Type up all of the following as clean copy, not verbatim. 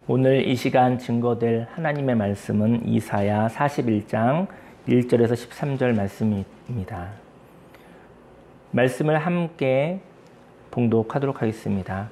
오늘 이 시간 증거될 하나님의 말씀은 이사야 41장 1절에서 13절 말씀입니다. 말씀을 함께 봉독하도록 하겠습니다.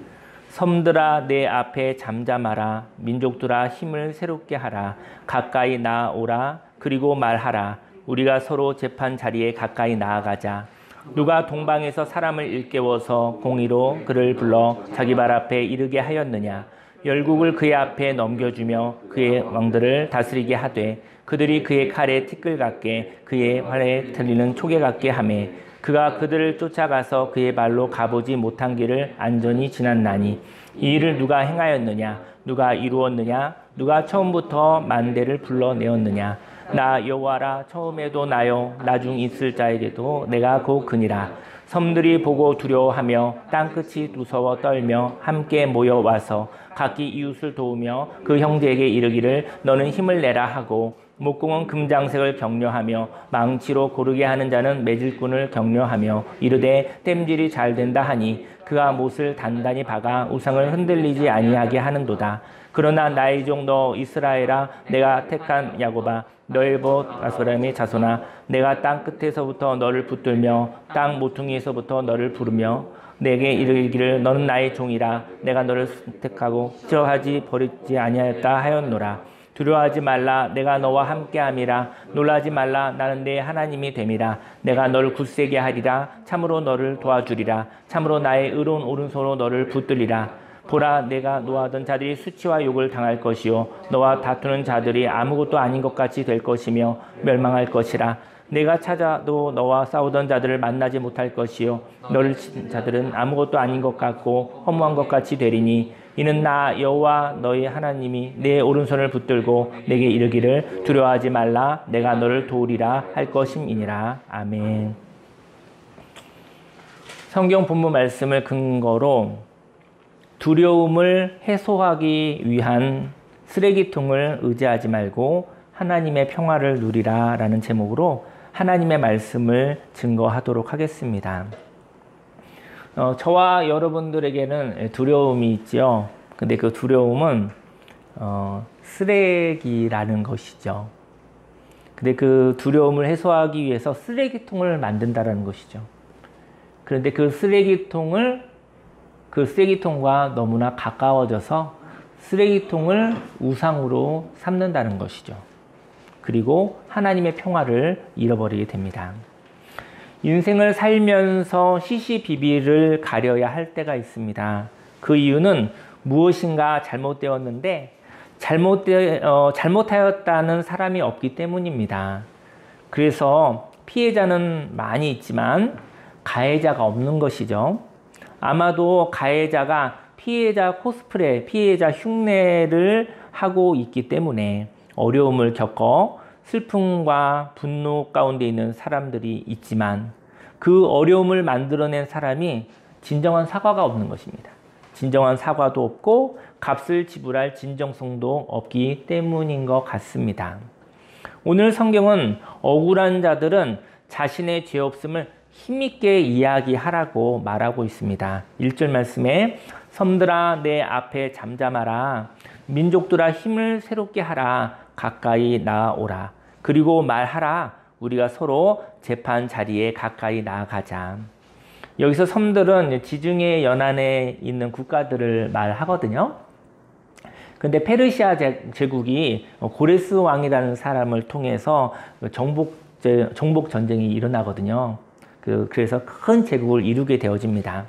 섬들아 내 앞에 잠잠하라. 민족들아 힘을 새롭게 하라. 가까이 나아오라. 그리고 말하라. 우리가 서로 재판 자리에 가까이 나아가자. 누가 동방에서 사람을 일깨워서 공의로 그를 불러 자기 발 앞에 이르게 하였느냐. 열국을 그의 앞에 넘겨주며 그의 왕들을 다스리게 하되 그들이 그의 칼에 티끌 같게 그의 활에 들리는 촉에 같게 하매 그가 그들을 쫓아가서 그의 발로 가보지 못한 길을 안전히 지났나니 이 일을 누가 행하였느냐. 누가 이루었느냐. 누가 처음부터 만대를 불러내었느냐. 나 여호와라. 처음에도 나요 나중 있을 자에게도 내가 곧 그니라. 섬들이 보고 두려워하며 땅끝이 무서워 떨며 함께 모여와서 각기 이웃을 도우며 그 형제에게 이르기를 너는 힘을 내라 하고 목공은 금장색을 격려하며 망치로 고르게 하는 자는 매질꾼을 격려하며 이르되 땜질이 잘 된다 하니 그가 못을 단단히 박아 우상을 흔들리지 아니하게 하는도다. 그러나 나의 종 너 이스라엘아 내가 택한 야곱아 너의 봇 아브라함의 자손아 내가 땅 끝에서부터 너를 붙들며 땅 모퉁이에서부터 너를 부르며 내게 이르기를 너는 나의 종이라. 내가 너를 선택하고 저하지 버리지 아니하였다 하였노라. 두려워하지 말라. 내가 너와 함께함이라. 놀라지 말라. 나는 내 하나님이 됨이라. 내가 너를 굳세게 하리라. 참으로 너를 도와주리라. 참으로 나의 의로운 오른손으로 너를 붙들리라. 보라 내가 노하던 자들이 수치와 욕을 당할 것이요 너와 다투는 자들이 아무것도 아닌 것 같이 될 것이며 멸망할 것이라. 내가 찾아도 너와 싸우던 자들을 만나지 못할 것이요 너를 친 자들은 아무것도 아닌 것 같고 허무한 것 같이 되리니 이는 나 여호와 너희 하나님이 내 오른손을 붙들고 내게 이르기를 두려워하지 말라. 내가 너를 도우리라 할 것임이니라. 아멘. 성경 본문 말씀을 근거로 두려움을 해소하기 위한 쓰레기통을 의지하지 말고 하나님의 평화를 누리라 라는 제목으로 하나님의 말씀을 증거하도록 하겠습니다. 저와 여러분들에게는 두려움이 있죠. 근데 그 두려움은 쓰레기라는 것이죠. 근데 그 두려움을 해소하기 위해서 쓰레기통을 만든다는 것이죠. 그런데 그 쓰레기통과 너무나 가까워져서 쓰레기통을 우상으로 삼는다는 것이죠. 그리고 하나님의 평화를 잃어버리게 됩니다. 인생을 살면서 시시비비를 가려야 할 때가 있습니다. 그 이유는 무엇인가 잘못되었는데 잘못하였다는 사람이 없기 때문입니다. 그래서 피해자는 많이 있지만 가해자가 없는 것이죠. 아마도 가해자가 피해자 코스프레, 피해자 흉내를 하고 있기 때문에 어려움을 겪어 슬픔과 분노 가운데 있는 사람들이 있지만 그 어려움을 만들어낸 사람이 진정한 사과가 없는 것입니다. 진정한 사과도 없고 값을 지불할 진정성도 없기 때문인 것 같습니다. 오늘 성경은 억울한 자들은 자신의 죄 없음을 힘있게 이야기하라고 말하고 있습니다. 1절 말씀에 섬들아 내 앞에 잠잠하라. 민족들아 힘을 새롭게 하라. 가까이 나아오라. 그리고 말하라. 우리가 서로 재판 자리에 가까이 나아가자. 여기서 섬들은 지중해 연안에 있는 국가들을 말하거든요. 근데 페르시아 제국이 고레스 왕이라는 사람을 통해서 정복 전쟁이 일어나거든요. 그래서 큰 제국을 이루게 되어집니다.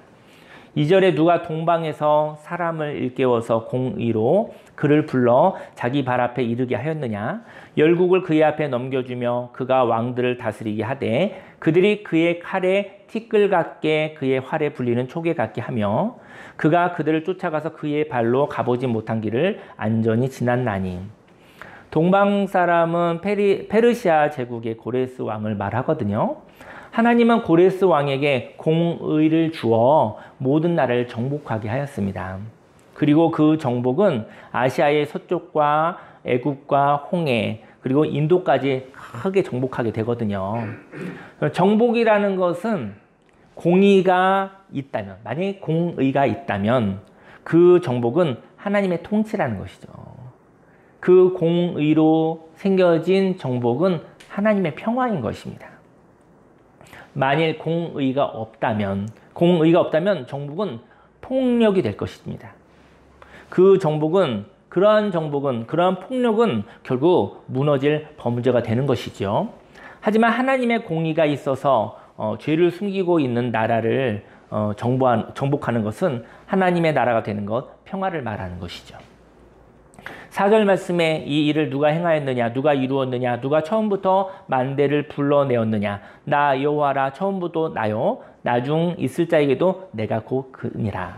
2절에 누가 동방에서 사람을 일깨워서 공의로 그를 불러 자기 발 앞에 이르게 하였느냐. 열국을 그의 앞에 넘겨주며 그가 왕들을 다스리게 하되 그들이 그의 칼에 티끌 같게 그의 활에 불리는 촉에 같게 하며 그가 그들을 쫓아가서 그의 발로 가보지 못한 길을 안전히 지났나니. 동방 사람은 페르시아 제국의 고레스 왕을 말하거든요. 하나님은 고레스 왕에게 공의를 주어 모든 나라를 정복하게 하였습니다. 그리고 그 정복은 아시아의 서쪽과 애굽과 홍해 그리고 인도까지 크게 정복하게 되거든요. 정복이라는 것은 공의가 있다면, 만약에 공의가 있다면 그 정복은 하나님의 통치라는 것이죠. 그 공의로 생겨진 정복은 하나님의 평화인 것입니다. 만일 공의가 없다면 정복은 폭력이 될 것입니다. 그러한 폭력은 결국 무너질 범죄가 되는 것이죠. 하지만 하나님의 공의가 있어서 죄를 숨기고 있는 나라를 정복하는 것은 하나님의 나라가 되는 것, 평화를 말하는 것이죠. 4절 말씀에 이 일을 누가 행하였느냐, 누가 이루었느냐, 누가 처음부터 만대를 불러내었느냐, 나 여호와라, 처음부터 나요, 나중 있을 자에게도 내가 곧 그니라.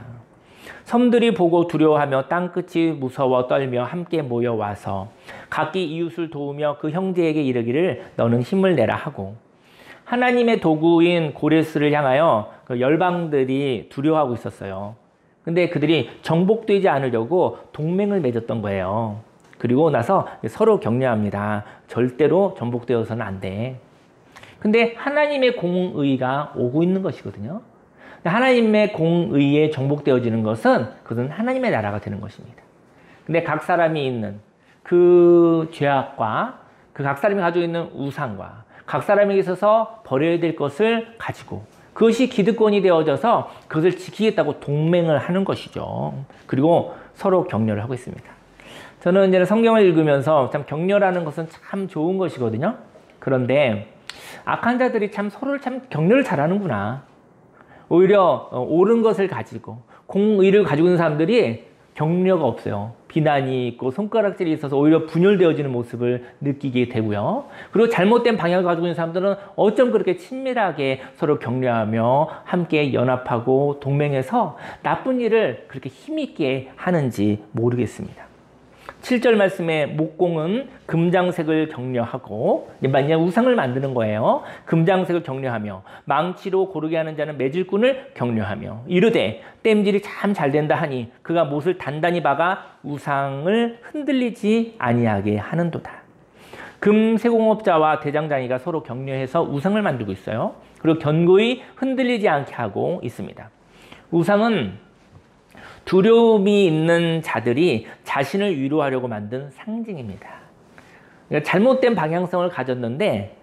섬들이 보고 두려워하며 땅끝이 무서워 떨며 함께 모여와서 각기 이웃을 도우며 그 형제에게 이르기를 너는 힘을 내라 하고, 하나님의 도구인 고레스를 향하여 그 열방들이 두려워하고 있었어요. 근데 그들이 정복되지 않으려고 동맹을 맺었던 거예요. 그리고 나서 서로 격려합니다. 절대로 정복되어서는 안 돼. 근데 하나님의 공의가 오고 있는 것이거든요. 하나님의 공의에 정복되어지는 것은 그것은 하나님의 나라가 되는 것입니다. 근데 각 사람이 있는 그 죄악과 그 각 사람이 가지고 있는 우상과 각 사람에게 있어서 버려야 될 것을 가지고 그것이 기득권이 되어져서 그것을 지키겠다고 동맹을 하는 것이죠. 그리고 서로 격려를 하고 있습니다. 저는 이제 성경을 읽으면서 참 격려라는 것은 참 좋은 것이거든요. 그런데 악한 자들이 참 서로를 참 격려를 잘하는구나. 오히려 옳은 것을 가지고 공의를 가지고 있는 사람들이 격려가 없어요. 비난이 있고 손가락질이 있어서 오히려 분열되어지는 모습을 느끼게 되고요. 그리고 잘못된 방향을 가지고 있는 사람들은 어쩜 그렇게 친밀하게 서로 격려하며 함께 연합하고 동맹해서 나쁜 일을 그렇게 힘있게 하는지 모르겠습니다. 7절 말씀에 목공은 금장색을 격려하고, 만약 우상을 만드는 거예요. 금장색을 격려하며 망치로 고르게 하는 자는 매질꾼을 격려하며 이르되 땜질이 참 잘 된다 하니 그가 못을 단단히 박아 우상을 흔들리지 아니하게 하는도다. 금세공업자와 대장장이가 서로 격려해서 우상을 만들고 있어요. 그리고 견고히 흔들리지 않게 하고 있습니다. 우상은 두려움이 있는 자들이 자신을 위로하려고 만든 상징입니다. 그러니까 잘못된 방향성을 가졌는데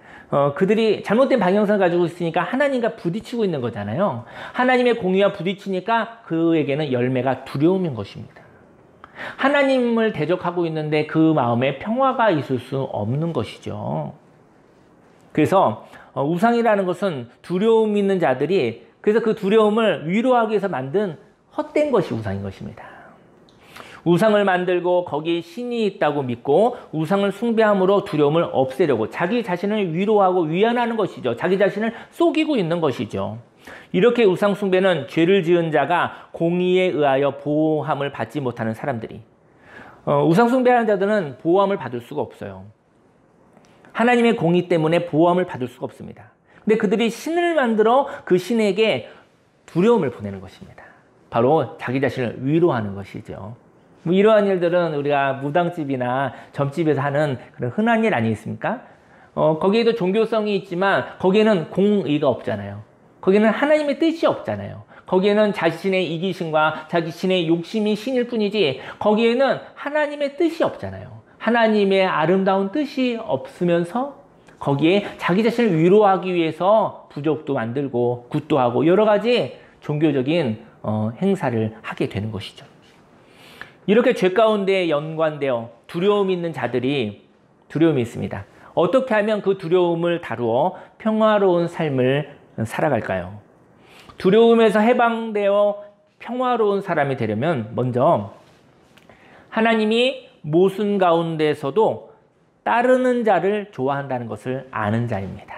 그들이 잘못된 방향성을 가지고 있으니까 하나님과 부딪히고 있는 거잖아요. 하나님의 공의와 부딪히니까 그에게는 열매가 두려움인 것입니다. 하나님을 대적하고 있는데 그 마음에 평화가 있을 수 없는 것이죠. 그래서 우상이라는 것은 두려움 있는 자들이 그래서 그 두려움을 위로하기 위해서 만든 헛된 것이 우상인 것입니다. 우상을 만들고 거기에 신이 있다고 믿고 우상을 숭배함으로 두려움을 없애려고 자기 자신을 위로하고 위안하는 것이죠. 자기 자신을 속이고 있는 것이죠. 이렇게 우상 숭배는 죄를 지은 자가 공의에 의하여 보호함을 받지 못하는 사람들이, 우상 숭배하는 자들은 보호함을 받을 수가 없어요. 하나님의 공의 때문에 보호함을 받을 수가 없습니다. 근데 그들이 신을 만들어 그 신에게 두려움을 보내는 것입니다. 바로 자기 자신을 위로하는 것이죠. 이러한 일들은 우리가 무당집이나 점집에서 하는 그런 흔한 일 아니겠습니까? 거기에도 종교성이 있지만 거기에는 공의가 없잖아요. 거기에는 하나님의 뜻이 없잖아요. 거기에는 자신의 이기심과 자신의 욕심이 신일 뿐이지 거기에는 하나님의 뜻이 없잖아요. 하나님의 아름다운 뜻이 없으면서 거기에 자기 자신을 위로하기 위해서 부족도 만들고 굿도 하고 여러 가지 종교적인 행사를 하게 되는 것이죠. 이렇게 죄 가운데 연관되어 두려움이 있는 자들이 두려움이 있습니다. 어떻게 하면 그 두려움을 다루어 평화로운 삶을 살아갈까요? 두려움에서 해방되어 평화로운 사람이 되려면 먼저 하나님이 모순 가운데서도 따르는 자를 좋아한다는 것을 아는 자입니다.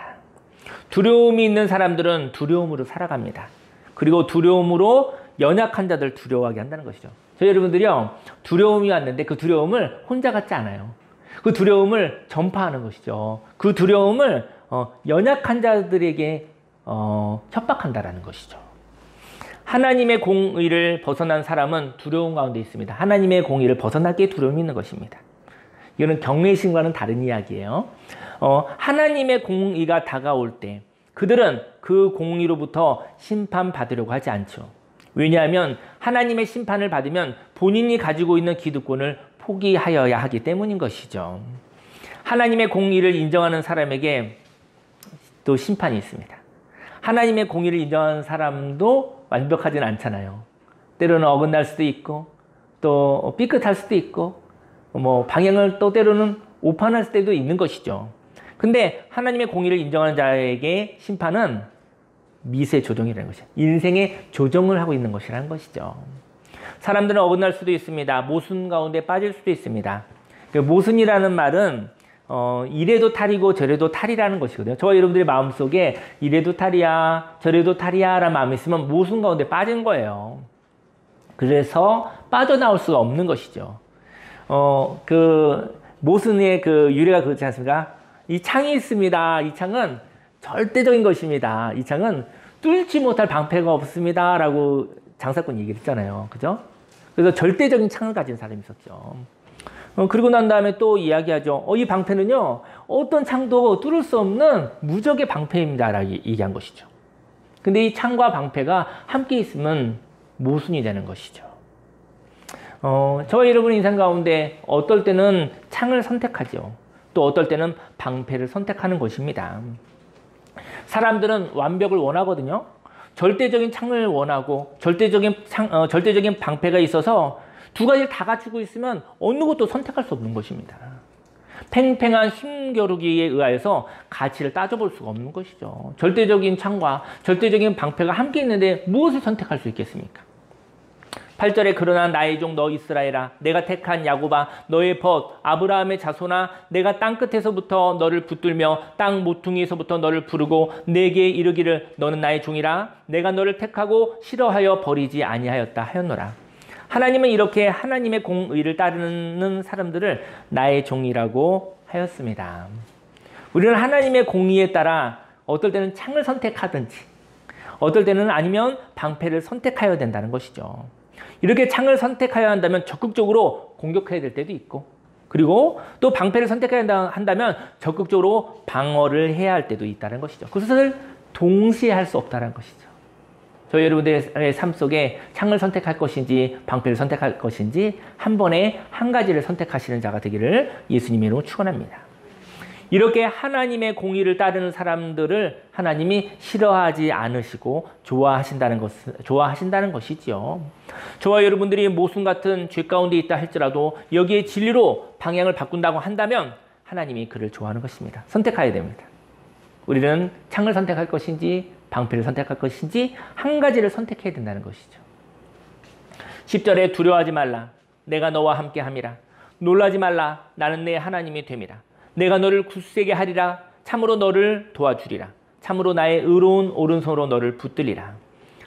두려움이 있는 사람들은 두려움으로 살아갑니다. 그리고 두려움으로 연약한 자들 두려워하게 한다는 것이죠. 저희 여러분들이요, 두려움이 왔는데 그 두려움을 혼자 갖지 않아요. 그 두려움을 전파하는 것이죠. 그 두려움을 연약한 자들에게 협박한다라는 것이죠. 하나님의 공의를 벗어난 사람은 두려움 가운데 있습니다. 하나님의 공의를 벗어나기에 두려움이 있는 것입니다. 이거는 경외심과는 다른 이야기예요. 하나님의 공의가 다가올 때 그들은 그 공의로부터 심판받으려고 하지 않죠. 왜냐하면 하나님의 심판을 받으면 본인이 가지고 있는 기득권을 포기하여야 하기 때문인 것이죠. 하나님의 공의를 인정하는 사람에게 또 심판이 있습니다. 하나님의 공의를 인정하는 사람도 완벽하진 않잖아요. 때로는 어긋날 수도 있고 또 삐끗할 수도 있고 뭐 방향을 또 때로는 오판할 때도 있는 것이죠. 근데 하나님의 공의를 인정하는 자에게 심판은 미세 조정이라는 것이죠. 인생의 조정을 하고 있는 것이라는 것이죠. 사람들은 어긋날 수도 있습니다. 모순 가운데 빠질 수도 있습니다. 그 모순이라는 말은 이래도 탈이고 저래도 탈이라는 것이거든요. 저와 여러분들의 마음속에 이래도 탈이야 저래도 탈이야 라는 마음이 있으면 모순 가운데 빠진 거예요. 그래서 빠져나올 수가 없는 것이죠. 그 모순의 그 유래가 그렇지 않습니까? 이 창이 있습니다. 이 창은 절대적인 것입니다. 이 창은 뚫지 못할 방패가 없습니다. 라고 장사꾼이 얘기를 했잖아요. 그죠? 그래서 절대적인 창을 가진 사람이 있었죠. 그리고 난 다음에 또 이야기하죠. 이 방패는요, 어떤 창도 뚫을 수 없는 무적의 방패입니다. 라고 얘기한 것이죠. 근데 이 창과 방패가 함께 있으면 모순이 되는 것이죠. 저와 여러분의 인생 가운데 어떨 때는 창을 선택하죠. 또 어떨 때는 방패를 선택하는 것입니다. 사람들은 완벽을 원하거든요. 절대적인 창을 원하고 절대적인 방패가 있어서 두 가지를 다 갖추고 있으면 어느 것도 선택할 수 없는 것입니다. 팽팽한 힘겨루기에 의하여서 가치를 따져볼 수가 없는 것이죠. 절대적인 창과 절대적인 방패가 함께 있는데 무엇을 선택할 수 있겠습니까? 8절에 그러나 나의 종 너 이스라엘아 내가 택한 야곱아 너의 벗 아브라함의 자손아 내가 땅끝에서부터 너를 붙들며 땅 모퉁이에서부터 너를 부르고 내게 이르기를 너는 나의 종이라 내가 너를 택하고 싫어하여 버리지 아니하였다 하였노라. 하나님은 이렇게 하나님의 공의를 따르는 사람들을 나의 종이라고 하였습니다. 우리는 하나님의 공의에 따라 어떨 때는 창을 선택하든지 어떨 때는 아니면 방패를 선택하여야 된다는 것이죠. 이렇게 창을 선택해야 한다면 적극적으로 공격해야 될 때도 있고 그리고 또 방패를 선택해야 한다면 적극적으로 방어를 해야 할 때도 있다는 것이죠. 그것을 동시에 할 수 없다는 것이죠. 저희 여러분들의 삶 속에 창을 선택할 것인지 방패를 선택할 것인지 한 번에 한 가지를 선택하시는 자가 되기를 예수님의 이름으로 축원합니다. 이렇게 하나님의 공의를 따르는 사람들을 하나님이 싫어하지 않으시고 좋아하신다는 것이지요. 저와 여러분들이 모순 같은 죄 가운데 있다 할지라도 여기에 진리로 방향을 바꾼다고 한다면 하나님이 그를 좋아하는 것입니다. 선택해야 됩니다. 우리는 창을 선택할 것인지 방패를 선택할 것인지 한 가지를 선택해야 된다는 것이죠. 10절에 두려워하지 말라. 내가 너와 함께 함이라. 놀라지 말라. 나는 내 하나님이 됨이라. 내가 너를 굳세게 하리라. 참으로 너를 도와주리라. 참으로 나의 의로운 오른손으로 너를 붙들리라.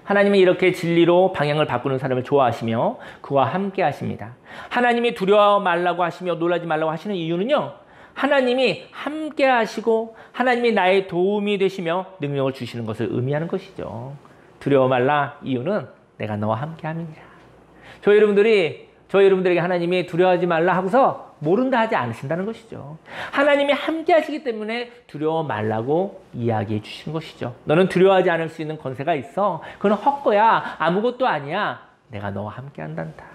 하나님은 이렇게 진리로 방향을 바꾸는 사람을 좋아하시며 그와 함께 하십니다. 하나님이 두려워 말라고 하시며 놀라지 말라고 하시는 이유는요. 하나님이 함께 하시고 하나님이 나의 도움이 되시며 능력을 주시는 것을 의미하는 것이죠. 두려워 말라 이유는 내가 너와 함께 함이니라. 저희 여러분들에게 하나님이 두려워하지 말라 하고서 모른다 하지 않으신다는 것이죠. 하나님이 함께 하시기 때문에 두려워 말라고 이야기해 주시는 것이죠. 너는 두려워하지 않을 수 있는 권세가 있어. 그건 헛거야. 아무것도 아니야. 내가 너와 함께 한단다.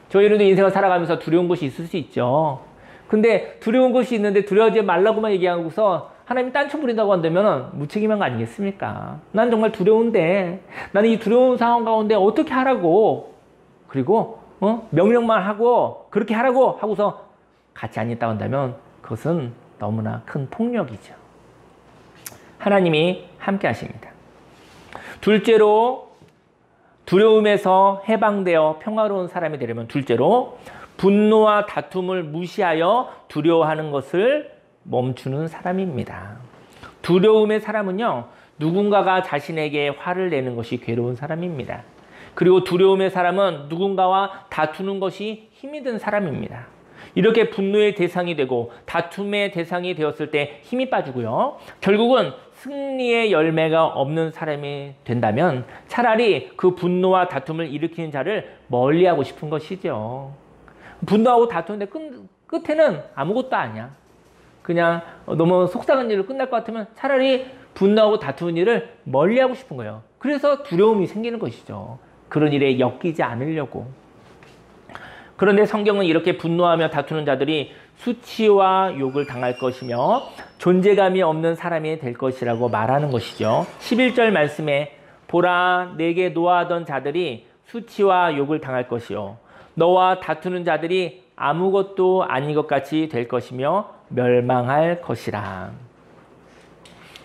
저희 여러분들 인생을 살아가면서 두려운 것이 있을 수 있죠. 근데 두려운 것이 있는데 두려워하지 말라고만 얘기하고서 하나님이 딴청 부린다고 한다면 무책임한 거 아니겠습니까? 난 정말 두려운데 나는 이 두려운 상황 가운데 어떻게 하라고 그리고 명령만 하고 그렇게 하라고 하고서 같이 안 있다고 한다면 그것은 너무나 큰 폭력이죠. 하나님이 함께 하십니다. 둘째로 두려움에서 해방되어 평화로운 사람이 되려면 둘째로 분노와 다툼을 무시하여 두려워하는 것을 멈추는 사람입니다. 두려움의 사람은요, 누군가가 자신에게 화를 내는 것이 괴로운 사람입니다. 그리고 두려움의 사람은 누군가와 다투는 것이 힘이 든 사람입니다. 이렇게 분노의 대상이 되고 다툼의 대상이 되었을 때 힘이 빠지고요. 결국은 승리의 열매가 없는 사람이 된다면 차라리 그 분노와 다툼을 일으키는 자를 멀리하고 싶은 것이죠. 분노하고 다투는데 끝에는 아무것도 아니야. 그냥 너무 속상한 일로 끝날 것 같으면 차라리 분노하고 다투는 일을 멀리하고 싶은 거예요. 그래서 두려움이 생기는 것이죠. 그런 일에 엮이지 않으려고. 그런데 성경은 이렇게 분노하며 다투는 자들이 수치와 욕을 당할 것이며 존재감이 없는 사람이 될 것이라고 말하는 것이죠. 11절 말씀에 보라 내게 노하던 자들이 수치와 욕을 당할 것이요 너와 다투는 자들이 아무것도 아닌 것 같이 될 것이며 멸망할 것이라.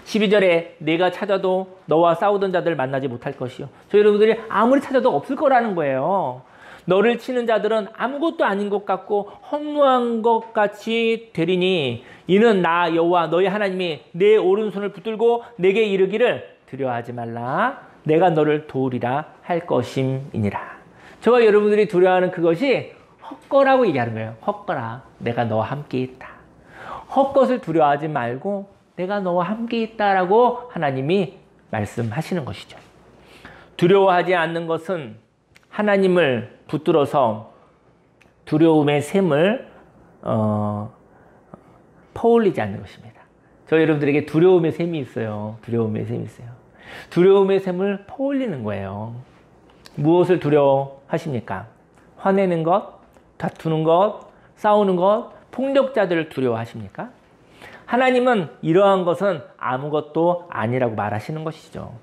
12절에 내가 찾아도 너와 싸우던 자들을 만나지 못할 것이요. 저 여러분들이 아무리 찾아도 없을 거라는 거예요. 너를 치는 자들은 아무것도 아닌 것 같고 허무한 것 같이 되리니 이는 나 여호와 너희 하나님이 내 오른손을 붙들고 내게 이르기를 두려워하지 말라 내가 너를 도우리라 할 것임이니라. 저와 여러분들이 두려워하는 그것이 헛거라고 얘기하는 거예요. 헛거라 내가 너와 함께 있다. 헛것을 두려워하지 말고 내가 너와 함께 있다라고 하나님이 말씀하시는 것이죠. 두려워하지 않는 것은 하나님을 붙들어서 두려움의 샘을 퍼올리지 않는 것입니다. 저 여러분들에게 두려움의 샘이 있어요. 두려움의 샘이 있어요. 두려움의 샘을 퍼올리는 거예요. 무엇을 두려워하십니까? 화내는 것, 다투는 것, 싸우는 것, 폭력자들을 두려워하십니까? 하나님은 이러한 것은 아무것도 아니라고 말하시는 것이죠.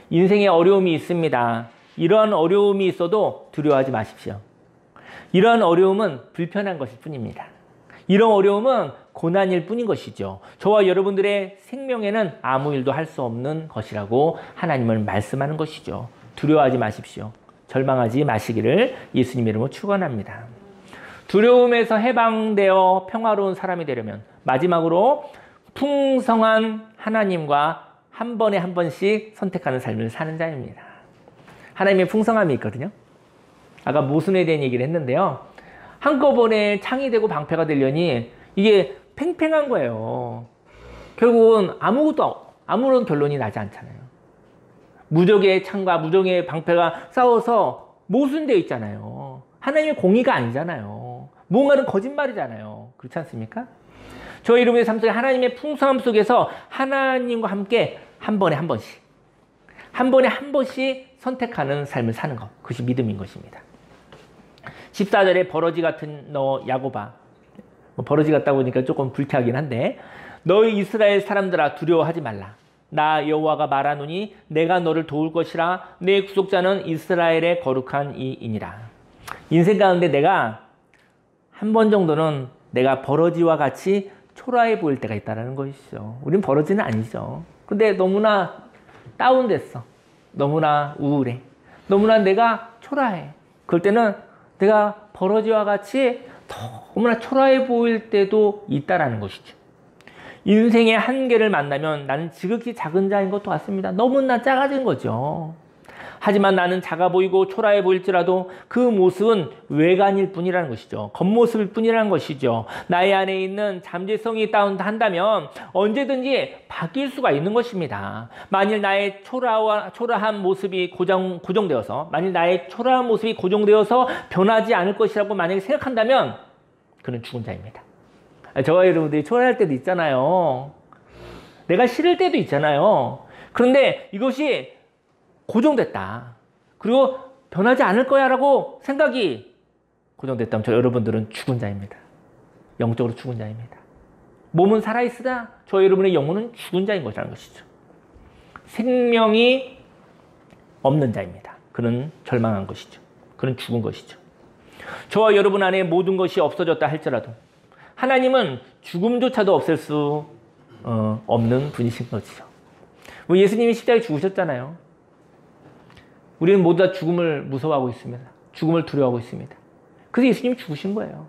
인생에 어려움이 있습니다. 이러한 어려움이 있어도 두려워하지 마십시오. 이러한 어려움은 불편한 것일 뿐입니다. 이런 어려움은 고난일 뿐인 것이죠. 저와 여러분들의 생명에는 아무 일도 할 수 없는 것이라고 하나님은 말씀하는 것이죠. 두려워하지 마십시오. 절망하지 마시기를 예수님 이름으로 축원합니다. 두려움에서 해방되어 평화로운 사람이 되려면 마지막으로 풍성한 하나님과 한 번에 한 번씩 선택하는 삶을 사는 자입니다. 하나님의 풍성함이 있거든요. 아까 모순에 대한 얘기를 했는데요. 한꺼번에 창이 되고 방패가 되려니 이게 팽팽한 거예요. 결국은 아무런 결론이 나지 않잖아요. 무적의 창과 무적의 방패가 싸워서 모순되어 있잖아요. 하나님의 공의가 아니잖아요. 뭔가는 거짓말이잖아요. 그렇지 않습니까? 저희 여러분의 삶 속에 하나님의 풍성함 속에서 하나님과 함께 한 번에 한 번씩 선택하는 삶을 사는 것. 그것이 믿음인 것입니다. 14절에 버러지 같은 너 야곱아. 버러지 같다고 하니까 조금 불쾌하긴 한데 너희 이스라엘 사람들아 두려워하지 말라. 나 여호와가 말하노니 내가 너를 도울 것이라 내 구속자는 이스라엘의 거룩한 이이니라. 인생 가운데 내가 한 번 정도는 내가 버러지와 같이 초라해 보일 때가 있다는 것이죠. 우린 버러지는 아니죠. 근데 너무나 다운됐어. 너무나 우울해. 너무나 내가 초라해. 그럴 때는 내가 버러지와 같이 너무나 초라해 보일 때도 있다라는 것이죠. 인생의 한계를 만나면 나는 지극히 작은 자인 것도 같습니다. 너무나 작아진 거죠. 하지만 나는 작아 보이고 초라해 보일지라도 그 모습은 외관일 뿐이라는 것이죠. 겉모습일 뿐이라는 것이죠. 나의 안에 있는 잠재성이 다운한다면 언제든지 바뀔 수가 있는 것입니다. 만일 나의 초라한 모습이 고정되어서 변하지 않을 것이라고 만약에 생각한다면 그는 죽은 자입니다. 저와 여러분들이 초라할 때도 있잖아요. 내가 싫을 때도 있잖아요. 그런데 이것이 고정됐다. 그리고 변하지 않을 거야 라고 생각이 고정됐다면 저 여러분들은 죽은 자입니다. 영적으로 죽은 자입니다. 몸은 살아있으나 저 여러분의 영혼은 죽은 자인 것이라는 것이죠. 생명이 없는 자입니다. 그는 절망한 것이죠. 그는 죽은 것이죠. 저와 여러분 안에 모든 것이 없어졌다 할지라도 하나님은 죽음조차도 없앨 수 없는 분이신 거죠. 예수님이 십자가에 죽으셨잖아요. 우리는 모두 다 죽음을 무서워하고 있습니다. 죽음을 두려워하고 있습니다. 그래서 예수님이 죽으신 거예요.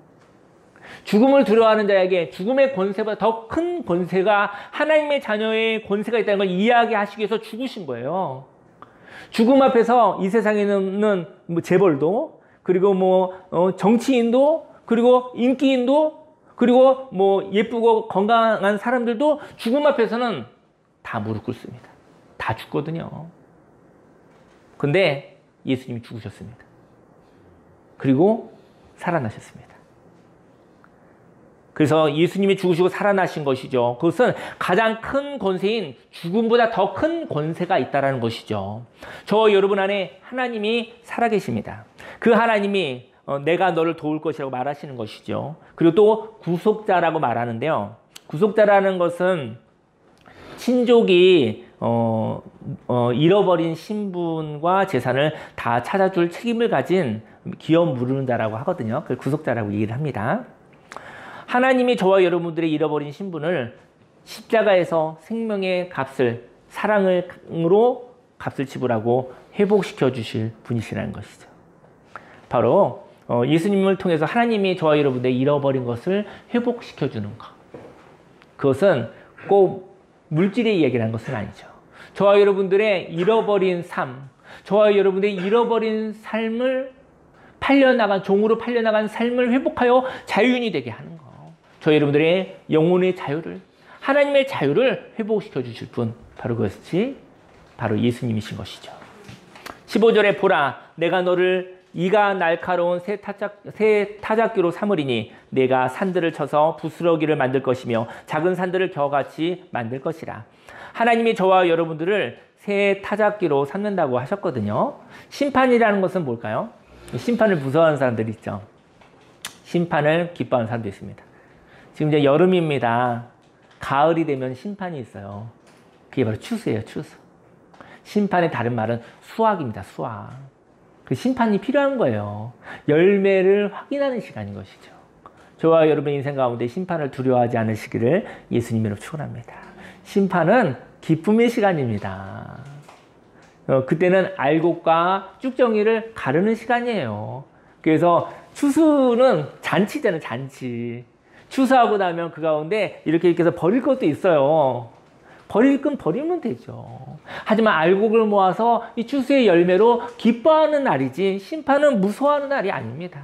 죽음을 두려워하는 자에게 죽음의 권세보다 더 큰 권세가 하나님의 자녀의 권세가 있다는 걸 이야기하시기 위해서 죽으신 거예요. 죽음 앞에서 이 세상에 있는 재벌도 그리고 정치인도 그리고 인기인도 그리고 예쁘고 건강한 사람들도 죽음 앞에서는 다 무릎 꿇습니다. 다 죽거든요. 근데 예수님이 죽으셨습니다. 그리고 살아나셨습니다. 그래서 예수님이 죽으시고 살아나신 것이죠. 그것은 가장 큰 권세인 죽음보다 더 큰 권세가 있다는 것이죠. 저와 여러분 안에 하나님이 살아계십니다. 그 하나님이 내가 너를 도울 것이라고 말하시는 것이죠. 그리고 또 구속자라고 말하는데요. 구속자라는 것은 친족이 잃어버린 신분과 재산을 다 찾아줄 책임을 가진 기업 무르는 자라고 하거든요. 그걸 구속자라고 얘기를 합니다. 하나님이 저와 여러분들의 잃어버린 신분을 십자가에서 생명의 값을 사랑으로 값을 지불하고 회복시켜 주실 분이시라는 것이죠. 바로 예수님을 통해서 하나님이 저와 여러분들의 잃어버린 것을 회복시켜 주는 것. 그것은 꼭 물질의 이야기라는 것은 아니죠. 저와 여러분들의 잃어버린 삶, 저와 여러분들의 잃어버린 삶을 종으로 팔려나간 삶을 회복하여 자유인이 되게 하는 것. 저희 여러분들의 영혼의 자유를, 하나님의 자유를 회복시켜 주실 분, 바로 그것이 바로 예수님이신 것이죠. 15절에 보라, 내가 너를 이가 날카로운 새 타작기로 삼으리니 내가 산들을 쳐서 부스러기를 만들 것이며 작은 산들을 겨같이 만들 것이라. 하나님이 저와 여러분들을 새 타작기로 삼는다고 하셨거든요. 심판이라는 것은 뭘까요? 심판을 무서워하는 사람들이 있죠. 심판을 기뻐하는 사람도 있습니다. 지금 이제 여름입니다. 가을이 되면 심판이 있어요. 그게 바로 추수예요, 추수. 심판의 다른 말은 수확입니다, 수확. 그 심판이 필요한 거예요. 열매를 확인하는 시간인 것이죠. 저와 여러분의 인생 가운데 심판을 두려워하지 않으시기를 예수님으로 축원합니다. 심판은 기쁨의 시간입니다. 그때는 알곡과 쭉정이를 가르는 시간이에요. 그래서 추수는 잔치잖아요, 잔치. 추수하고 나면 그 가운데 이렇게 해서 버릴 것도 있어요. 버릴 건 버리면 되죠. 하지만 알곡을 모아서 이 추수의 열매로 기뻐하는 날이지 심판은 무서워하는 날이 아닙니다.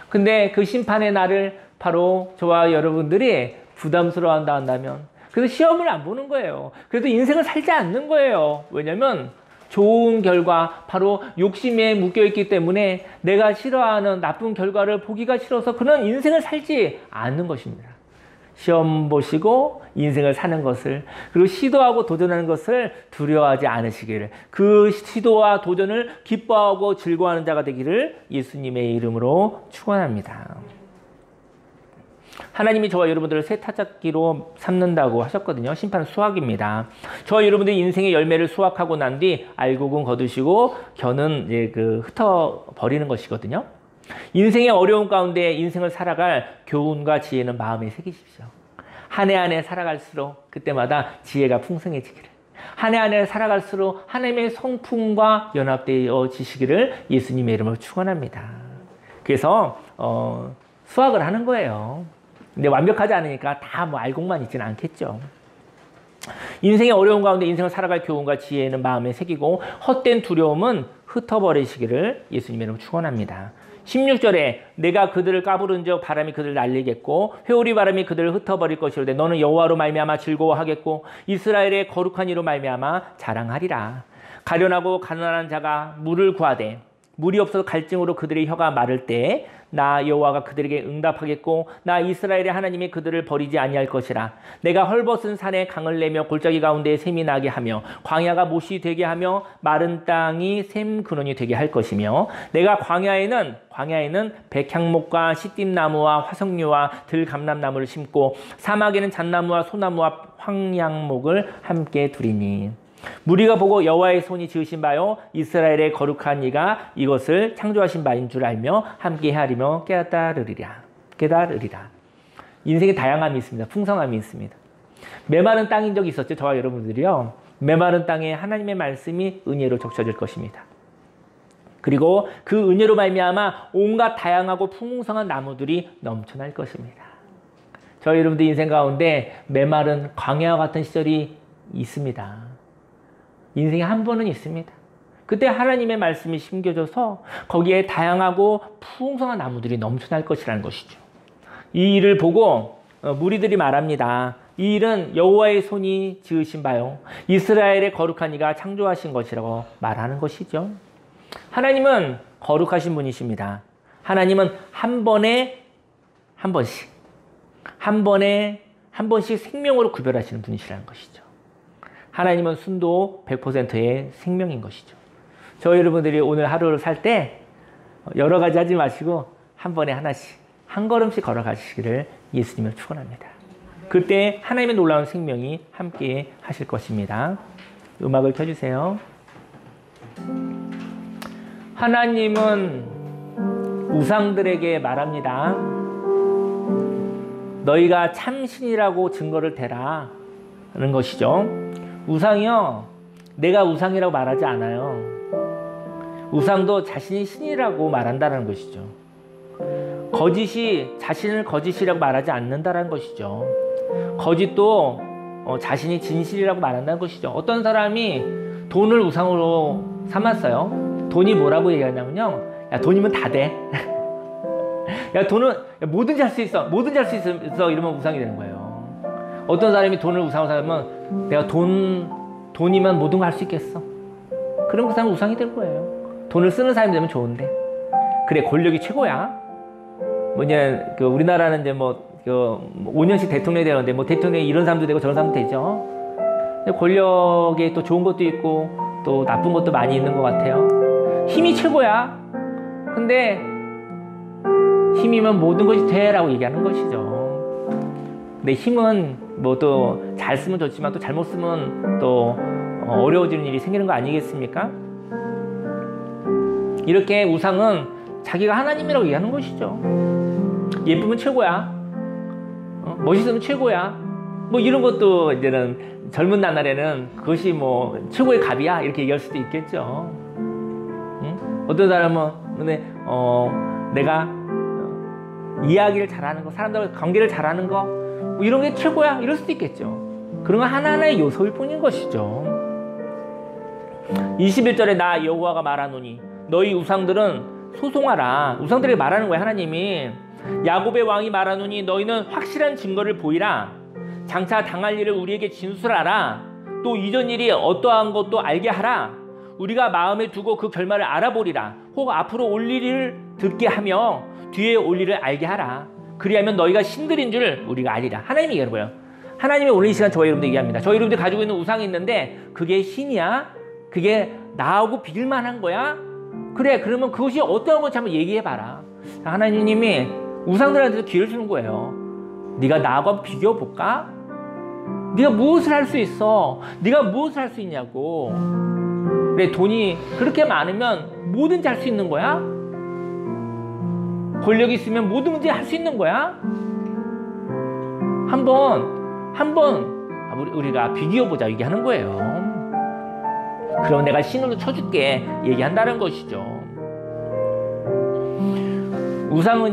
근데 그 심판의 날을 바로 저와 여러분들이 부담스러워한다 한다면 그래서 시험을 안 보는 거예요. 그래도 인생을 살지 않는 거예요. 왜냐면 좋은 결과, 바로 욕심에 묶여있기 때문에 내가 싫어하는 나쁜 결과를 보기가 싫어서 그런 인생을 살지 않는 것입니다. 시험 보시고 인생을 사는 것을, 그리고 시도하고 도전하는 것을 두려워하지 않으시기를, 그 시도와 도전을 기뻐하고 즐거워하는 자가 되기를 예수님의 이름으로 축원합니다. 하나님이 저와 여러분들을 새 타작기로 삼는다고 하셨거든요. 심판은 수확입니다. 저와 여러분들이 인생의 열매를 수확하고 난 뒤 알곡은 거두시고 겨는 이제 흩어버리는 것이거든요. 인생의 어려움 가운데 인생을 살아갈 교훈과 지혜는 마음에 새기십시오. 한 해 한 해 살아갈수록 그때마다 지혜가 풍성해지기를, 한 해 한 해 살아갈수록 하나님의 성품과 연합되어지시기를 예수님의 이름으로 축원합니다. 그래서 수확을 하는 거예요. 근데 완벽하지 않으니까 다 알곡만 있지는 않겠죠. 인생의 어려움 가운데 인생을 살아갈 교훈과 지혜는 마음에 새기고 헛된 두려움은 흩어버리시기를 예수님의 이름으로 축원합니다. 16절에 내가 그들을 까부른즉 바람이 그들을 날리겠고 회오리 바람이 그들을 흩어버릴 것이로되 너는 여호와로 말미암아 즐거워하겠고 이스라엘의 거룩한 이로 말미암아 자랑하리라. 가련하고 가난한 자가 물을 구하되 물이 없어서 갈증으로 그들의 혀가 마를 때에 나 여호와가 그들에게 응답하겠고 나 이스라엘의 하나님이 그들을 버리지 아니할 것이라. 내가 헐벗은 산에 강을 내며 골짜기 가운데 샘이 나게 하며 광야가 못이 되게 하며 마른 땅이 샘 근원이 되게 할 것이며 내가 광야에는 백향목과 시띠나무와 화석류와 들감람나무를 심고 사막에는 잣나무와 소나무와 황양목을 함께 두리니 무리가 보고 여호와의 손이 지으신 바요 이스라엘의 거룩한 이가 이것을 창조하신 바인 줄 알며 함께 헤아리며 깨달으리라. 인생에 다양함이 있습니다. 풍성함이 있습니다. 메마른 땅인 적이 있었죠. 저와 여러분들이요. 메마른 땅에 하나님의 말씀이 은혜로 적셔질 것입니다. 그리고 그 은혜로 말미암아 온갖 다양하고 풍성한 나무들이 넘쳐날 것입니다. 저희 여러분들 인생 가운데 메마른 광야와 같은 시절이 있습니다. 인생에 한 번은 있습니다. 그때 하나님의 말씀이 심겨져서 거기에 다양하고 풍성한 나무들이 넘쳐날 것이라는 것이죠. 이 일을 보고 무리들이 말합니다. 이 일은 여호와의 손이 지으신 바요 이스라엘의 거룩한 이가 창조하신 것이라고 말하는 것이죠. 하나님은 거룩하신 분이십니다. 하나님은 한 번에 한 번씩 한 번에 한 번씩 생명으로 구별하시는 분이시라는 것이죠. 하나님은 순도 100%의 생명인 것이죠. 저희 여러분들이 오늘 하루를 살 때 여러 가지 하지 마시고 한 번에 하나씩 한 걸음씩 걸어가시기를 예수님을 축원합니다. 그때 하나님의 놀라운 생명이 함께 하실 것입니다. 음악을 켜주세요. 하나님은 우상들에게 말합니다. 너희가 참신이라고 증거를 대라 하는 것이죠. 우상이요, 내가 우상이라고 말하지 않아요. 우상도 자신이 신이라고 말한다는 것이죠. 거짓이 자신을 거짓이라고 말하지 않는다는 것이죠. 거짓도 자신이 진실이라고 말한다는 것이죠. 어떤 사람이 돈을 우상으로 삼았어요. 돈이 뭐라고 얘기하냐면요, 야, 돈이면 다 돼. 야, 돈은 뭐든지 할 수 있어. 뭐든지 할 수 있어. 이러면 우상이 되는 거예요. 어떤 사람이 돈을 우상으로 삼으면 내가 돈이면 모든 걸 할 수 있겠어. 그럼 그 사람은 우상이 될 거예요. 돈을 쓰는 사람이 되면 좋은데. 그래, 권력이 최고야. 뭐냐, 우리나라는 이제 5년씩 대통령이 되는데, 대통령이 이런 사람도 되고 저런 사람도 되죠. 권력에 또 좋은 것도 있고, 또 나쁜 것도 많이 있는 것 같아요. 힘이 최고야. 근데, 힘이면 모든 것이 돼라고 얘기하는 것이죠. 근데 힘은 또 잘 쓰면 좋지만 또 잘못 쓰면 또 어려워지는 일이 생기는 거 아니겠습니까? 이렇게 우상은 자기가 하나님이라고 얘기하는 것이죠. 예쁘면 최고야. 멋있으면 최고야. 이런 것도 이제는 젊은 나날에는 그것이 최고의 갑이야. 이렇게 얘기할 수도 있겠죠. 응? 어떤 사람은, 근데, 내가 이야기를 잘하는 거, 사람들과 관계를 잘하는 거, 이런 게 최고야. 이럴 수도 있겠죠. 그런 건 하나하나의 요소일 뿐인 것이죠. 21절에 나 여호와가 말하노니 너희 우상들은 소송하라. 우상들에게 말하는 거야, 하나님이. 야곱의 왕이 말하노니 너희는 확실한 증거를 보이라. 장차 당할 일을 우리에게 진술하라. 또 이전 일이 어떠한 것도 알게 하라. 우리가 마음에 두고 그 결말을 알아보리라. 혹 앞으로 올 일을 듣게 하며 뒤에 올 일을 알게 하라. 그리하면 너희가 신들인 줄 우리가 알리라. 하나님이 얘기하는 거예요. 하나님이 오늘 이 시간 저희 여러분들 얘기합니다. 저희 여러분들 가지고 있는 우상이 있는데 그게 신이야? 그게 나하고 비길 만한 거야? 그래, 그러면 그것이 어떠한 건지 한번 얘기해봐라. 하나님이 우상들한테도 기회를 주는 거예요. 네가 나하고 한번 비교해볼까? 네가 무엇을 할 수 있어? 네가 무엇을 할 수 있냐고. 그래, 돈이 그렇게 많으면 뭐든지 할 수 있는 거야? 권력이 있으면 뭐든지 할 수 있는 거야? 한번 우리가 비교해보자 얘기하는 거예요. 그럼 내가 신으로 쳐줄게 얘기한다는 것이죠. 우상은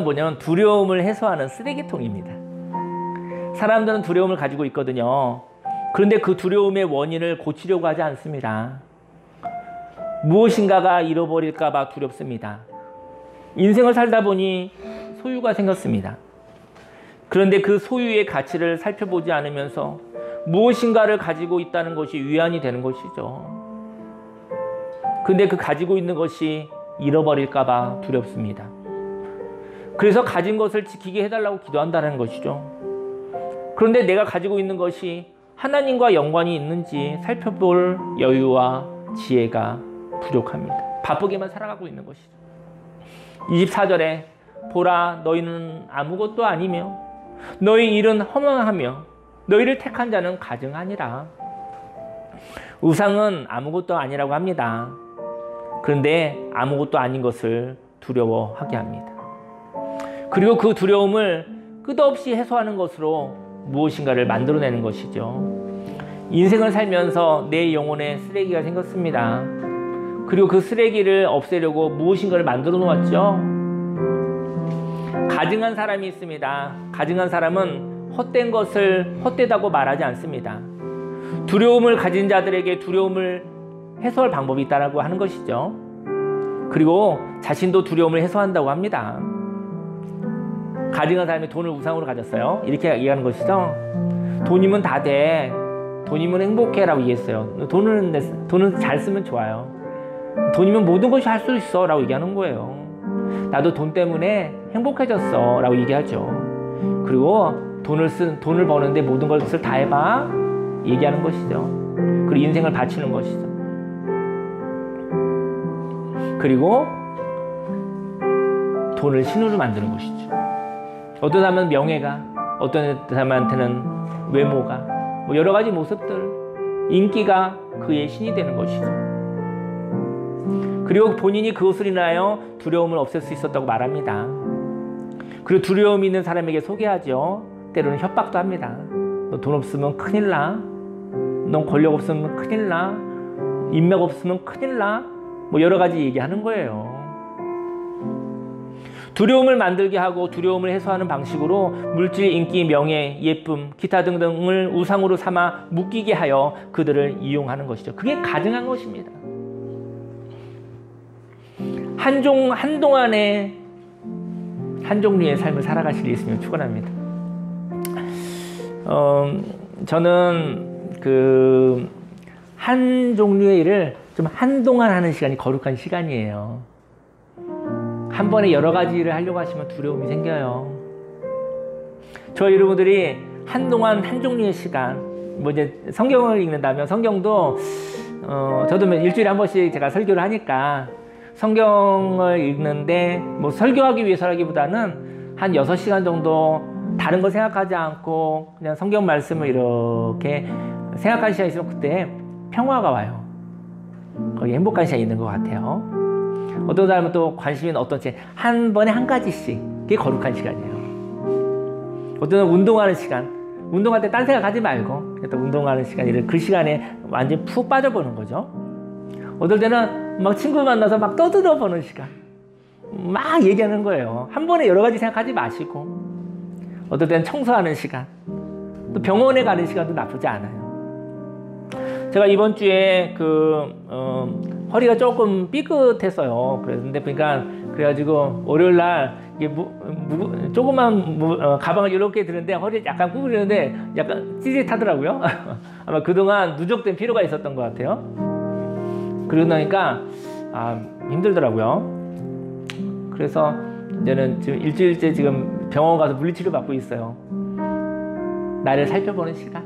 뭐냐면 두려움을 해소하는 쓰레기통입니다. 사람들은 두려움을 가지고 있거든요. 그런데 그 두려움의 원인을 고치려고 하지 않습니다. 무엇인가가 잃어버릴까 봐 두렵습니다. 인생을 살다 보니 소유가 생겼습니다. 그런데 그 소유의 가치를 살펴보지 않으면서 무엇인가를 가지고 있다는 것이 위안이 되는 것이죠. 근데 그 가지고 있는 것이 잃어버릴까 봐 두렵습니다. 그래서 가진 것을 지키게 해달라고 기도한다는 것이죠. 그런데 내가 가지고 있는 것이 하나님과 연관이 있는지 살펴볼 여유와 지혜가 부족합니다. 바쁘게만 살아가고 있는 것이죠. 24절에 보라 너희는 아무것도 아니며 너희 일은 허망하며 너희를 택한 자는 가증하니라. 우상은 아무것도 아니라고 합니다. 그런데 아무것도 아닌 것을 두려워하게 합니다. 그리고 그 두려움을 끝없이 해소하는 것으로 무엇인가를 만들어내는 것이죠. 인생을 살면서 내 영혼에 쓰레기가 생겼습니다. 그리고 그 쓰레기를 없애려고 무엇인가를 만들어 놓았죠. 가증한 사람이 있습니다. 가증한 사람은 헛된 것을 헛되다고 말하지 않습니다. 두려움을 가진 자들에게 두려움을 해소할 방법이 있다고 하는 것이죠. 그리고 자신도 두려움을 해소한다고 합니다. 가증한 사람이 돈을 우상으로 가졌어요. 이렇게 얘기하는 것이죠. 돈이면 다 돼. 돈이면 행복해 라고 얘기했어요. 돈은 잘 쓰면 좋아요. 돈이면 모든 것이 할 수 있어 라고 얘기하는 거예요. 나도 돈 때문에 행복해졌어 라고 얘기하죠. 그리고 돈을 버는데 모든 것을 다 해봐. 얘기하는 것이죠. 그리고 인생을 바치는 것이죠. 그리고 돈을 신으로 만드는 것이죠. 어떤 사람은 명예가, 어떤 사람한테는 외모가, 뭐 여러 가지 모습들, 인기가 그의 신이 되는 것이죠. 그리고 본인이 그것을 인하여 두려움을 없앨 수 있었다고 말합니다. 그리고 두려움이 있는 사람에게 소개하죠. 때로는 협박도 합니다. 너 돈 없으면 큰일 나. 넌 권력 없으면 큰일 나. 인맥 없으면 큰일 나. 뭐 여러 가지 얘기하는 거예요. 두려움을 만들게 하고 두려움을 해소하는 방식으로 물질, 인기, 명예, 예쁨, 기타 등등을 우상으로 삼아 묶이게 하여 그들을 이용하는 것이죠. 그게 가증한 것입니다. 한동안의 한 종류의 삶을 살아가실 예수님을 축원합니다. 저는 그 한 종류의 일을 좀 한동안 하는 시간이 거룩한 시간이에요. 한 번에 여러 가지 일을 하려고 하시면 두려움이 생겨요. 저희 여러분들이 한동안 한 종류의 시간, 뭐 이제 성경을 읽는다면 성경도 저도 일주일에 한 번씩 제가 설교를 하니까 성경을 읽는데 뭐 설교하기 위해서라기보다는 한 6시간 정도 다른 거 생각하지 않고 그냥 성경 말씀을 이렇게 생각하는 시간이 있으면 그때 평화가 와요. 거기 행복한 시간이 있는 것 같아요. 어떤 사람은 또 관심 있는 어떤 한 번에 한 가지씩, 그게 거룩한 시간이에요. 어떤 사람은 운동하는 시간, 운동할 때 딴 생각하지 말고 그냥 운동하는 시간, 그 시간에 완전히 푹 빠져보는 거죠. 어떨 때는 막 친구 만나서 막 떠들어보는 시간, 막 얘기하는 거예요. 한 번에 여러 가지 생각하지 마시고. 어떨 때는 청소하는 시간, 또 병원에 가는 시간도 나쁘지 않아요. 제가 이번 주에 허리가 조금 삐끗했어요. 그런데 그러니까 그래가지고 월요일 날 이게 조그만 가방을 이렇게 드는데 허리 약간 구부리는데 약간 찌릿하더라고요. 아마 그동안 누적된 피로가 있었던 것 같아요. 그러고 나니까 힘들더라고요. 그래서 이제는 지금 일주일째 지금 병원 가서 물리치료 받고 있어요. 나를 살펴보는 시간,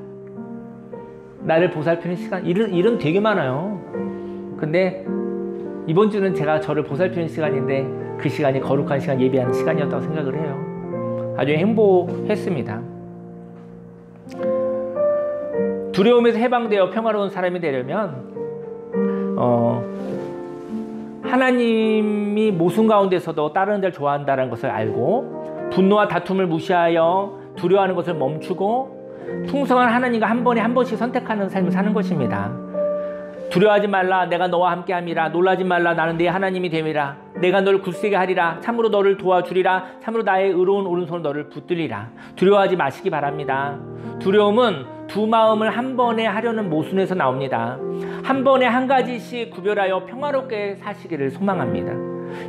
나를 보살피는 시간, 일은 되게 많아요. 근데 이번 주는 제가 저를 보살피는 시간인데 그 시간이 거룩한 시간, 예배하는 시간이었다고 생각을 해요. 아주 행복했습니다. 두려움에서 해방되어 평화로운 사람이 되려면 하나님이 모순 가운데서도 다른 자를 좋아한다는 것을 알고 분노와 다툼을 무시하여 두려워하는 것을 멈추고 풍성한 하나님과 한 번에 한 번씩 선택하는 삶을 사는 것입니다. 두려워하지 말라, 내가 너와 함께함이라. 놀라지 말라, 나는 네 하나님이 됨이라. 내가 너를 굳세게 하리라. 참으로 너를 도와주리라. 참으로 나의 의로운 오른손으로 너를 붙들리라. 두려워하지 마시기 바랍니다. 두려움은 두 마음을 한 번에 하려는 모순에서 나옵니다. 한 번에 한 가지씩 구별하여 평화롭게 사시기를 소망합니다.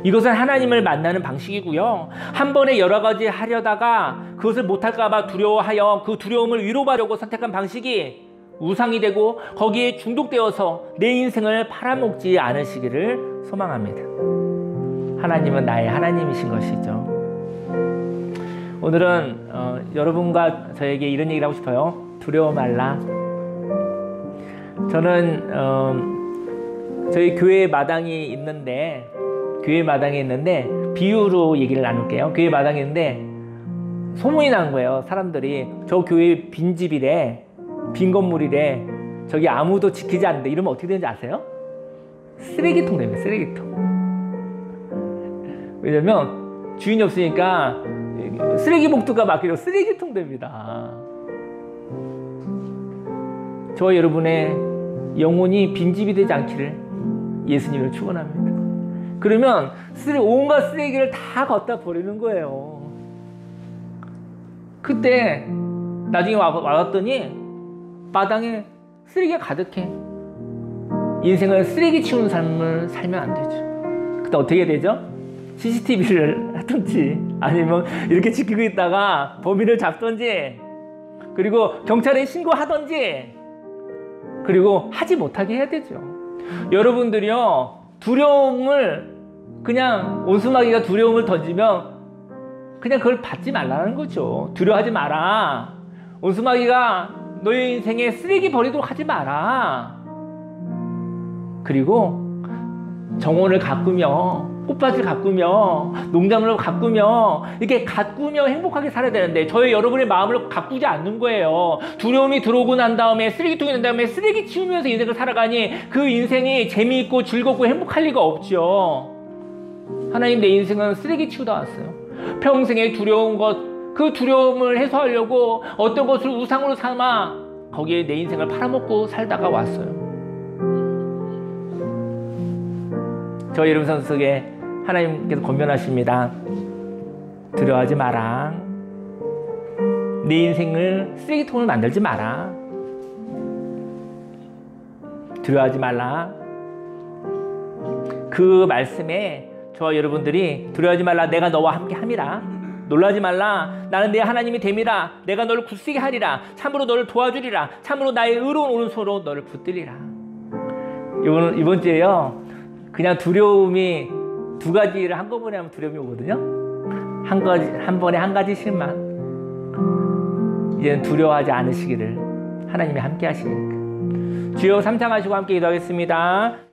이것은 하나님을 만나는 방식이고요. 한 번에 여러 가지 하려다가 그것을 못할까 봐 두려워하여 그 두려움을 위로하려고 선택한 방식이 우상이 되고 거기에 중독되어서 내 인생을 팔아먹지 않으시기를 소망합니다. 하나님은 나의 하나님이신 것이죠. 오늘은 여러분과 저에게 이런 얘기를 하고 싶어요. 두려워 말라. 저는 저희 교회 마당이 있는데 비유로 얘기를 나눌게요. 교회 마당이 있는데 소문이 난 거예요. 사람들이 저 교회 빈집이래, 빈 건물이래, 저기 아무도 지키지 않는데 이러면 어떻게 되는지 아세요? 쓰레기통 됩니다. 쓰레기통. 왜냐면 주인이 없으니까 쓰레기 봉투가 막히고 쓰레기통 됩니다. 저와 여러분의 영혼이 빈집이 되지 않기를 예수님을 축원합니다. 그러면 온갖 쓰레기를 다 걷다 버리는 거예요. 그때 나중에 와봤더니 마당에 쓰레기가 가득해. 인생을 쓰레기 치우는 삶을 살면 안 되죠. 그때 어떻게 되죠? CCTV를 하든지 아니면 이렇게 지키고 있다가 범인을 잡든지 그리고 경찰에 신고하든지 그리고 하지 못하게 해야 되죠. 여러분들이요, 두려움을 그냥 온수마귀가 두려움을 던지면 그냥 그걸 받지 말라는 거죠. 두려워하지 마라. 원수마귀가 너의 인생에 쓰레기 버리도록 하지 마라. 그리고 정원을 가꾸며 꽃밭을 가꾸며 농작물을 가꾸며 이렇게 가꾸며 행복하게 살아야 되는데 저희 여러분의 마음을 가꾸지 않는 거예요. 두려움이 들어오고 난 다음에 쓰레기통이 난 다음에 쓰레기 치우면서 인생을 살아가니 그 인생이 재미있고 즐겁고 행복할 리가 없죠. 하나님, 내 인생은 쓰레기 치우다 왔어요. 평생에 두려운 것, 그 두려움을 해소하려고 어떤 것을 우상으로 삼아 거기에 내 인생을 팔아먹고 살다가 왔어요. 저희 여러분 선수 속에 하나님께서 권면하십니다. 두려워하지 마라. 내 인생을 쓰레기통을 만들지 마라. 두려워하지 말라. 그 말씀에 저와 여러분들이 두려워하지 말라. 내가 너와 함께 함이라. 놀라지 말라. 나는 내 하나님이 됨이라. 내가 너를 굳세게 하리라. 참으로 너를 도와주리라. 참으로 나의 의로운 오른손으로 너를 붙들리라. 이번 주에요. 그냥 두려움이 두 가지를 한꺼번에 하면 두려움이 오거든요. 한 번에 한 가지씩만. 이제는 두려워하지 않으시기를 하나님이 함께 하시니까. 주여 삼창하시고 함께 기도하겠습니다.